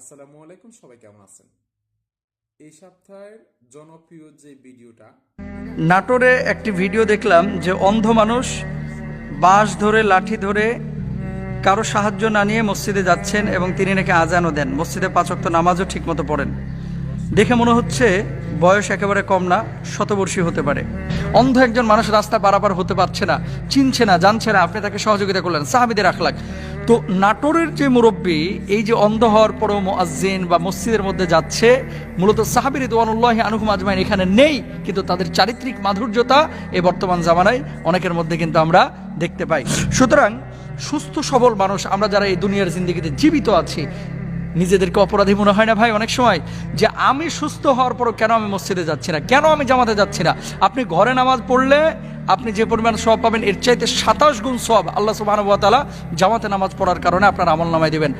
আসসালামু আলাইকুম, সবাই কেমন আছেন? এই সপ্তাহের জনপ্রিয় যে ভিডিওটা, নাটোরে একটি ভিডিও দেখলাম যে অন্ধ মানুষ বাঁশ ধরে লাঠি ধরে কারো সাহায্য না নিয়ে মসজিদে যাচ্ছেন এবং তিনি নাকি আজানও দেন, মসজিদে 5 ওয়াক্ত নামাজও ঠিকমতো পড়েন। দেখে মনে হচ্ছে বয়স একেবারে কম না, শতবর্ষী হতে পারে। অন্ধ একজন মানুষ রাস্তা পারাপার হতে পারছে না, চিনছে না, জানছে না, আপনি তাকে সহযোগিতা করলেন। সাহাবীদের আখলাক। তো নাটোরের যে মুরব্বী এই যে অন্ধ হওয়ার পরেও মুয়াজ্জিন বা মসজিদের মধ্যে যাচ্ছে, মূলত সাহাবী রিদওয়ানুল্লাহি আনহুম আজমাইন এখানে নেই, কিন্তু তাদের চারিত্রিক মাধুর্যতা এই বর্তমান জামানায় অনেকের মধ্যে কিন্তু আমরা দেখতে পাই। সুতরাং সুস্থ সবল মানুষ আমরা যারা এই দুনিয়ার জিন্দেগিতে জীবিত আছি, নিজেদেরকে অপরাধী মনে হয় না ভাই অনেক সময়? যে আমি সুস্থ হওয়ার পরও কেন আমি মসজিদে যাচ্ছি না, কেন আমি জামাতে যাচ্ছি না? আপনি ঘরে নামাজ পড়লে আপনি যে পরিমাণ সওয়াব পাবেন এর চাইতে 27 গুণ সওয়াব আল্লাহ সুবহানাহু ওয়া তাআলা জামাতে নামাজ পড়ার কারণে আপনার আমল নামায় দিবেন।